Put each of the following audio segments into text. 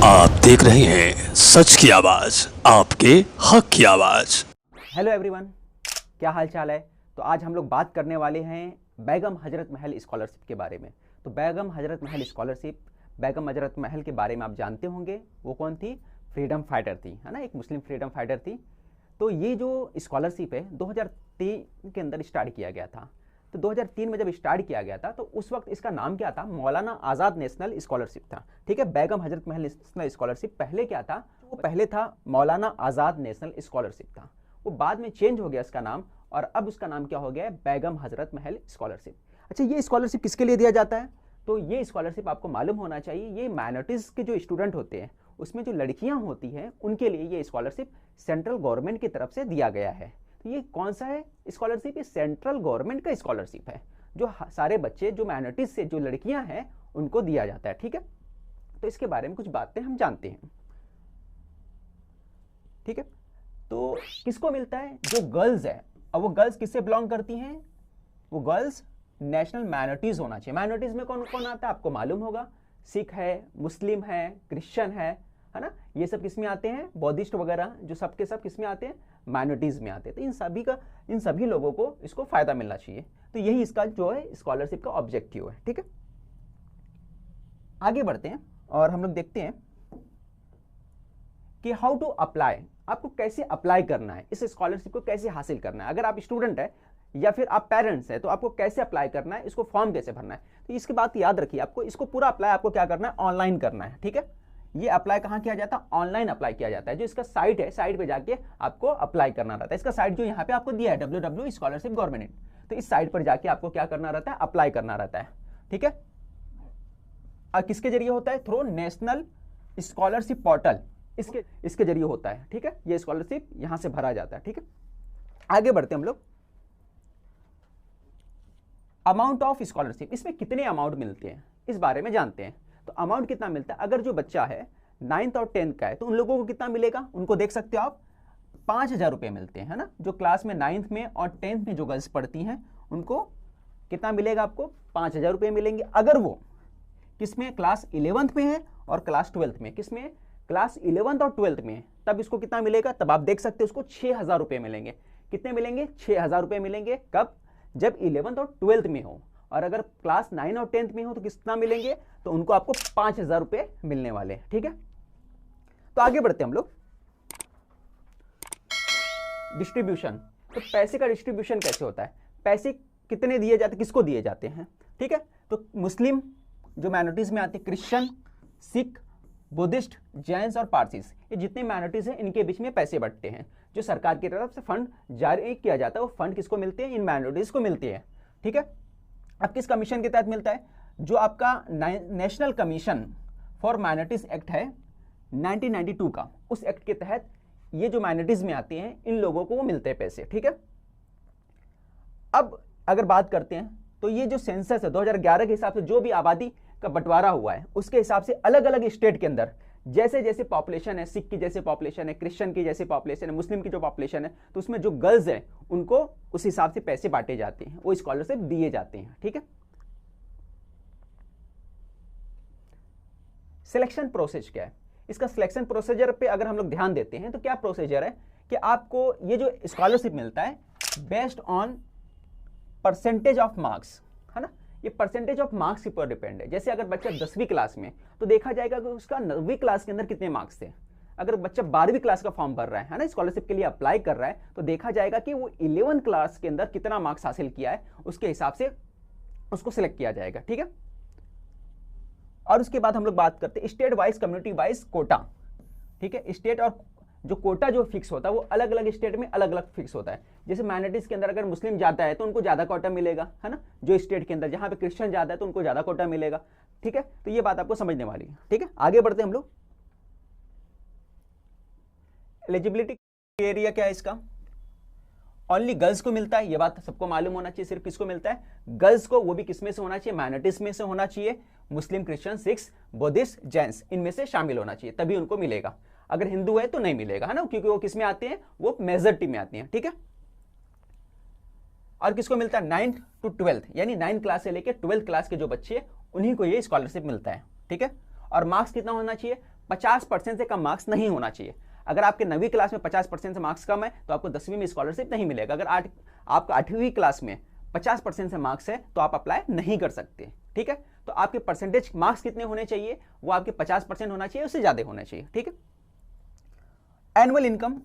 आप देख रहे हैं सच की आवाज, आपके हक की आवाज। हेलो एवरीवन, क्या हाल चाल है। तो आज हम लोग बात करने वाले हैं बेगम हजरत महल स्कॉलरशिप के बारे में। तो बेगम हजरत महल स्कॉलरशिप, बेगम हजरत महल के बारे में आप जानते होंगे। वो कौन थी? फ्रीडम फाइटर थी, है ना, एक मुस्लिम फ्रीडम फाइटर थी। तो ये जो स्कॉलरशिप है 2003 के अंदर स्टार्ट किया गया था। तो 2003 में जब स्टार्ट किया गया था तो उस वक्त इसका नाम क्या था? मौलाना आज़ाद नेशनल स्कॉलरशिप था। ठीक है, बेगम हजरत महल नेशनल स्कॉलरशिप पहले क्या था? वो पहले था मौलाना आज़ाद नेशनल स्कॉलरशिप था। वो बाद में चेंज हो गया इसका नाम, और अब उसका नाम क्या हो गया है? बेगम हजरत महल स्कॉलरशिप। अच्छा, ये स्कॉलरशिप किसके लिए दिया जाता है? तो ये स्कॉलरशिप आपको मालूम होना चाहिए, ये माइनॉरिटीज़ के जो स्टूडेंट होते हैं उसमें जो लड़कियां होती हैं उनके लिए ये स्कॉलरशिप सेंट्रल गवर्नमेंट की तरफ से दिया गया है। तो ये कौन सा है स्कॉलरशिप? ये सेंट्रल गवर्नमेंट का स्कॉलरशिप है, जो सारे बच्चे जो माइनॉरिटीज से जो लड़कियां हैं उनको दिया जाता है। ठीक है, तो इसके बारे में कुछ बातें हम जानते हैं। ठीक है, तो किसको मिलता है? जो गर्ल्स है। अब वो गर्ल्स किससे बिलोंग करती हैं? वो गर्ल्स नेशनल माइनॉरिटीज होना चाहिए। माइनॉरिटीज में कौन कौन आता है आपको मालूम होगा। सिख है, मुस्लिम है, क्रिश्चियन है ना, ये सब किस में आते हैं? बौद्धिस्ट वगैरह जो सब के सब किस में आते हैं? माइनॉरिटीज में आते हैं। तो इन सभी लोगों को इसको फायदा मिलना चाहिए। तो यही इसका जो है स्कॉलरशिप का ऑब्जेक्टिव है। ठीक है, आगे बढ़ते हैं और हम लोग देखते हैं कि हाउ टू अप्लाई, आपको कैसे अप्लाई करना है, इस स्कॉलरशिप को कैसे हासिल करना है। अगर आप स्टूडेंट है या फिर आप पेरेंट्स हैं तो आपको कैसे अप्लाई करना है, इसको फॉर्म कैसे भरना है। तो इसकी बात याद रखिए, आपको इसको पूरा अप्लाई आपको क्या करना है? ऑनलाइन करना है। ठीक है, ये अप्लाई कहाँ किया जाता है? ऑनलाइन अप्लाई किया जाता है। जो इसका साइट है, साइट पे जाके आपको अप्लाई करना रहता है। इसका साइट जो यहाँ पे आपको दिया है www.scholarship.gov.in, तो इस साइट पर जाके आपको क्या करना रहता है? अप्लाई करना रहता है। ठीक है, और किसके जरिए होता है? थ्रू नेशनल स्कॉलरशिप पोर्टल, इसके जरिए होता है। ठीक है, ये स्कॉलरशिप यहां से भरा जाता है। ठीक है, आगे बढ़ते हम लोग। अमाउंट ऑफ स्कॉलरशिप, इसमें कितने अमाउंट मिलते हैं इस बारे में जानते हैं। तो अमाउंट कितना मिलता है? अगर जो बच्चा है 9th और 10th का है तो उन लोगों को कितना मिलेगा? उनको देख सकते हो आप, 5,000 रुपये मिलते हैं, है ना। जो क्लास में 9th में और 10th में जो गर्ल्स पढ़ती हैं उनको कितना मिलेगा? आपको 5,000 रुपये मिलेंगे। अगर वो किसमें? क्लास 11th में है और क्लास 12th में। किसमें? क्लास 11th और 12th में, तब इसको कितना मिलेगा? तब आप देख सकते हो उसको 6,000 रुपये मिलेंगे। कितने मिलेंगे? 6,000 रुपये मिलेंगे। कब? जब 11th और 12th में हो। और अगर क्लास 9 और 10th में हो तो कितना मिलेंगे? तो उनको आपको 5,000 रुपये मिलने वाले हैं। ठीक है, तो आगे बढ़ते हैं हम लोग। डिस्ट्रीब्यूशन, तो पैसे का डिस्ट्रीब्यूशन कैसे होता है? पैसे कितने दिए जाते, किसको दिए जाते हैं? ठीक है, तो मुस्लिम जो माइनॉरिटीज में आते हैं, क्रिश्चियन, सिख, बुद्धिस्ट, जैन्स और पारसीज, ये जितने माइनॉरिटीज हैं इनके बीच में पैसे बंटते हैं। जो सरकार की तरफ से फंड जारी किया जाता है वो फंड किसको मिलते हैं? इन माइनॉरिटीज को मिलते हैं। ठीक है, अब किस कमीशन के तहत मिलता है? जो आपका national commission for minorities act है 1992 का, उस एक्ट के तहत ये जो माइनॉरिटीज में आती हैं इन लोगों को वो मिलते हैं पैसे। ठीक है, अब अगर बात करते हैं तो ये जो सेंसस है 2011 के हिसाब से जो भी आबादी का बंटवारा हुआ है उसके हिसाब से अलग अलग स्टेट के अंदर जैसे जैसे पॉपुलेशन है, सिख की जैसे पॉपुलेशन है, क्रिश्चियन की जैसे पॉपुलेशन है, मुस्लिम की जो पॉपुलेशन है, तो उसमें जो गर्ल्स है उनको उस हिसाब से पैसे बांटे जाते हैं, वो स्कॉलरशिप दिए जाते हैं। ठीक है, सिलेक्शन प्रोसेस क्या है? इसका सिलेक्शन प्रोसीजर पे अगर हम लोग ध्यान देते हैं तो क्या प्रोसीजर है कि आपको ये जो स्कॉलरशिप मिलता है based on percentage of marks, है ना। ये परसेंटेज ऑफ मार्क्स के ऊपर डिपेंड है। जैसे अगर बच्चा 10वीं क्लास में तो देखा जाएगा कि उसका 9वीं क्लास के अंदर कितने मार्क्स थे। अगर बच्चा 12वीं क्लास का फॉर्म भर रहा है ना, स्कॉलरशिप के लिए अप्लाई कर रहा है, तो देखा जाएगा कि वो 11th क्लास के अंदर कितना मार्क्स हासिल किया है, उसके हिसाब से उसको सिलेक्ट किया जाएगा। ठीक है, और उसके बाद हम लोग बात करते हैं state wise, community wise quota. ठीक है, स्टेट और जो कोटा जो फिक्स होता है वो अलग अलग स्टेट में अलग अलग फिक्स होता है। जैसे माइनॉरिटीज के अंदर अगर मुस्लिम ज्यादा है तो उनको ज्यादा कोटा मिलेगा, है ना। जो स्टेट के अंदर जहां पे क्रिश्चियन ज्यादा है तो उनको ज्यादा कोटा मिलेगा। ठीक है, तो ये बात आपको समझने वाली है। ठीक है, आगे बढ़ते हैं हम लोग। एलिजिबिलिटी क्राइटेरिया क्या है इसका? ओनली गर्ल्स को मिलता है, ये बात सबको मालूम होना चाहिए। सिर्फ किसको मिलता है? गर्ल्स को, वो भी किसमें से होना चाहिए? माइनॉरिटीज में से होना चाहिए। मुस्लिम, क्रिश्चियन, सिख्स, बुद्धिस्ट, जैन्स, इनमें से शामिल होना चाहिए, तभी उनको मिलेगा। अगर हिंदू है तो नहीं मिलेगा, है ना, क्योंकि वो किसमें आते हैं? वो मेजॉरिटी में आती हैं। ठीक है, और किसको मिलता है? 9th to 12th, यानी 9th क्लास से लेकर 12th क्लास के जो बच्चे हैं उन्हीं को ये स्कॉलरशिप मिलता है। ठीक है, और मार्क्स कितना होना चाहिए? 50% से कम मार्क्स नहीं होना चाहिए। अगर आपके 9वीं क्लास में 50% से मार्क्स कम है तो आपको 10वीं में स्कॉलरशिप नहीं मिलेगा। अगर आपका 8वीं क्लास में 50% से मार्क्स है तो आप अप्लाई नहीं कर सकते। ठीक है, तो आपके परसेंटेज मार्क्स कितने होने चाहिए, वो आपके 50% होना चाहिए, उससे ज़्यादा होना चाहिए। ठीक है। एनुअल इनकम,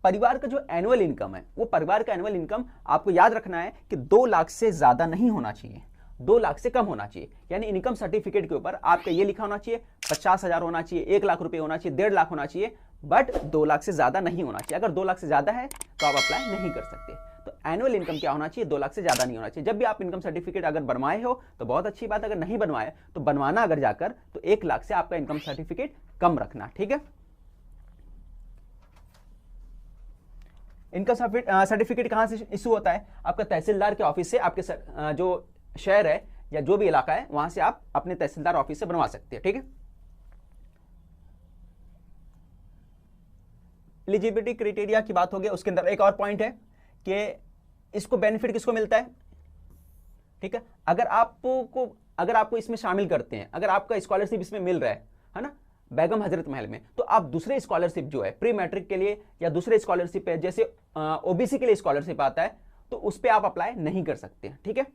परिवार का जो एनुअल इनकम है वो परिवार का एनुअल इनकम आपको याद रखना है कि 2 लाख से ज़्यादा नहीं होना चाहिए, 2 लाख से कम होना चाहिए। यानी इनकम सर्टिफिकेट के ऊपर आपका ये लिखा होना चाहिए 50,000 होना चाहिए, 1 लाख रुपए होना चाहिए, 1.5 लाख होना चाहिए, बट 2 लाख से ज़्यादा नहीं होना चाहिए। अगर 2 लाख से ज़्यादा है तो आप अप्लाई नहीं कर सकते। तो एनुअल इनकम क्या होना चाहिए, 2 लाख से ज़्यादा नहीं होना चाहिए। जब भी आप इनकम सर्टिफिकेट अगर बनवाए हो तो बहुत अच्छी बात, अगर नहीं बनवाए तो बनवाना अगर जाकर तो 1 लाख से आपका इनकम सर्टिफिकेट कम रखना। ठीक है। इनकम सर्टिफिकेट कहां से इशू होता है, आपका तहसीलदार के ऑफिस से, आपके जो शहर है या जो भी इलाका है वहां से आप अपने तहसीलदार ऑफिस से बनवा सकते हैं। ठीक है। एलिजिबिलिटी क्राइटेरिया की बात हो गई, उसके अंदर एक और पॉइंट है कि इसको बेनिफिट किसको मिलता है। ठीक है, अगर आपको इसमें शामिल करते हैं, अगर आपका स्कॉलरशिप इसमें मिल रहा है ना, बेगम हजरत महल में, तो आप दूसरे स्कॉलरशिप जो है प्री मैट्रिक के लिए या दूसरे स्कॉलरशिप है, जैसे ओबीसी के लिए स्कॉलरशिप आता है, तो उस पर आप अप्लाई नहीं कर सकते। ठीक है।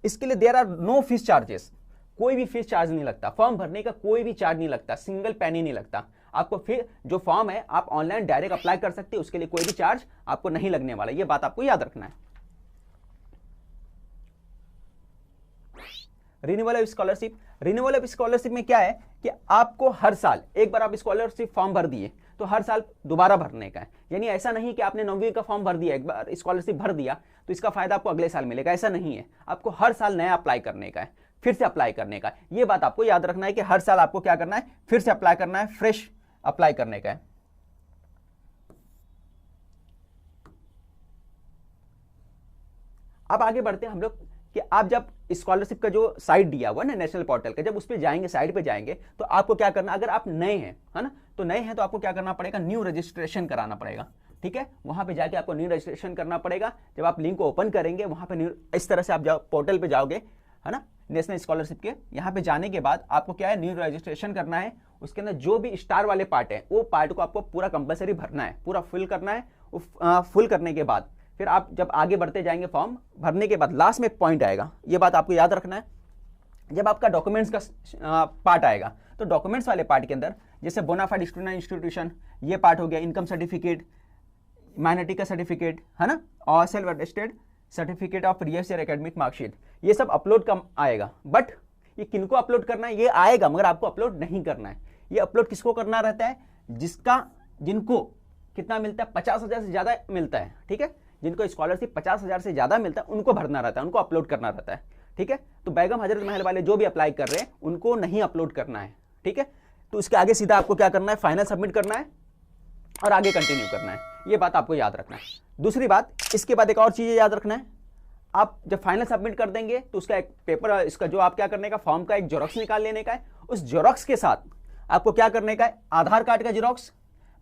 इसके लिए there are no fees charges, कोई भी फीस चार्ज नहीं लगता, फॉर्म भरने का कोई भी चार्ज नहीं लगता, सिंगल पेनी नहीं लगता आपको। फिर जो फॉर्म है आप ऑनलाइन डायरेक्ट अप्लाई कर सकते हैं, उसके लिए कोई भी चार्ज आपको नहीं लगने वाला, ये बात आपको याद रखना है। Renewal of scholarship, renewal of scholarship में क्या है कि आपको हर साल, एक बार आप स्कॉलरशिप फॉर्म भर दिए तो हर साल दोबारा भरने का है। यानी ऐसा नहीं कि आपने 9वीं का फॉर्म भर दिया, एक बार स्कॉलरशिप भर दिया तो इसका फायदा आपको अगले साल मिलेगा, ऐसा नहीं है। आपको हर साल नया अप्लाई करने का है, फिर से अप्लाई करने का है। ये बात आपको याद रखना है कि हर साल आपको क्या करना है, फिर से अप्लाई करना है, फ्रेश अप्लाई करने का है। अब आगे बढ़ते हैं हम लोग कि आप जब स्कॉलरशिप का जो साइट दिया हुआ ना नेशनल पोर्टल का, जब उस पर जाएंगे, साइट पे जाएंगे, तो आपको क्या करना, अगर आप नए हैं है ना, तो नए हैं तो आपको क्या करना पड़ेगा, न्यू रजिस्ट्रेशन कराना पड़ेगा। ठीक है, वहां पे जाके आपको न्यू रजिस्ट्रेशन करना पड़ेगा। जब आप लिंक को ओपन करेंगे वहां पे न्यू, इस तरह से आप जाओ पोर्टल पे जाओगे है ना, नेशनल स्कॉलरशिप के, यहाँ पे जाने के बाद आपको क्या है, न्यू रजिस्ट्रेशन करना है। उसके अंदर जो भी स्टार वाले पार्ट है वो पार्ट को आपको पूरा कंपलसरी भरना है, पूरा फिल करना है। फुल करने के बाद फिर आप जब आगे बढ़ते जाएंगे, फॉर्म भरने के बाद लास्ट में एक पॉइंट आएगा, ये बात आपको याद रखना है। जब आपका डॉक्यूमेंट्स का पार्ट आएगा तो डॉक्यूमेंट्स वाले पार्ट के अंदर जैसे बोनाफाइड स्टूडेंट इंस्टीट्यूशन, ये पार्ट हो गया, इनकम सर्टिफिकेट, माइनॉरिटी का सर्टिफिकेट है ना, और self attested certificate of previous year academic marksheet, ये सब अपलोड कम आएगा। बट ये किनको अपलोड करना है, ये आएगा मगर आपको अपलोड नहीं करना है। ये अपलोड किसको करना रहता है, जिनको कितना मिलता है, 50,000 से ज़्यादा मिलता है। ठीक है, जिनको स्कॉलरशिप 50,000 से ज़्यादा मिलता है उनको भरना रहता है, उनको अपलोड करना रहता है। ठीक है, तो बेगम हजरत महल वाले जो भी अप्लाई कर रहे हैं उनको नहीं अपलोड करना है। ठीक है, तो उसके आगे सीधा आपको क्या करना है, फाइनल सबमिट करना है और आगे कंटिन्यू करना है, ये बात आपको याद रखना है। दूसरी बात, इसके बाद एक और चीज़ याद रखना है, आप जब फाइनल सबमिट कर देंगे तो उसका एक पेपर, इसका जो आप क्या करने का, फॉर्म का एक जेरॉक्स निकाल लेने का है। उस जेरॉक्स के साथ आपको क्या करने का है, आधार कार्ड का जेरॉक्स,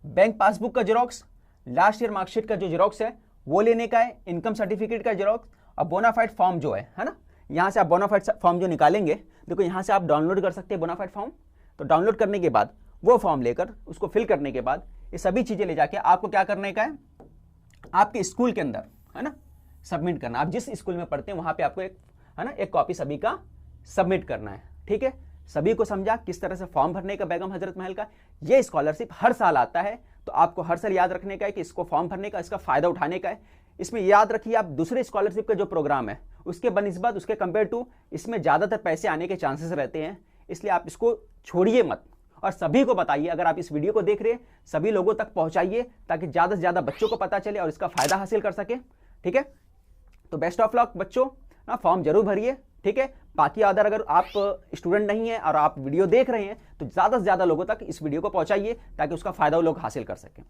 बैंक पासबुक का जेरॉक्स, लास्ट ईयर मार्कशीट का जो जेरॉक्स है वो लेने का है, इनकम सर्टिफिकेट का जेरॉक्स और बोनाफाइड फॉर्म जो है ना, यहाँ से आप बोनाफाइड फॉर्म जो निकालेंगे, देखो यहाँ से आप डाउनलोड कर सकते हैं बोनाफाइड फॉर्म। तो डाउनलोड करने के बाद वो फॉर्म लेकर उसको फिल करने के बाद ये सभी चीज़ें ले जाके आपको क्या करने का है, आपके स्कूल के अंदर है ना सबमिट करना। आप जिस स्कूल में पढ़ते हैं वहाँ पे आपको एक है ना एक कॉपी सभी का सबमिट करना है। ठीक है, सभी को समझा किस तरह से फॉर्म भरने का बेगम हजरत महल का। ये स्कॉलरशिप हर साल आता है तो आपको हर साल याद रखने का है कि इसको फॉर्म भरने का, इसका फायदा उठाने का है। इसमें याद रखिए आप दूसरे स्कॉलरशिप का जो प्रोग्राम है उसके बनिस्बत, उसके कंपेयर टू इसमें ज़्यादातर पैसे आने के चांसेस रहते हैं, इसलिए आप इसको छोड़िए मत और सभी को बताइए। अगर आप इस वीडियो को देख रहे हैं सभी लोगों तक पहुंचाइए ताकि ज़्यादा से ज़्यादा बच्चों को पता चले और इसका फायदा हासिल कर सके। ठीक है, तो बेस्ट ऑफ लक बच्चों, ना फॉर्म जरूर भरिए। ठीक है, बाकी अगर आप स्टूडेंट नहीं हैं और आप वीडियो देख रहे हैं तो ज़्यादा से ज़्यादा लोगों तक इस वीडियो को पहुंचाइए ताकि उसका फायदा वो लोग हासिल कर सकें।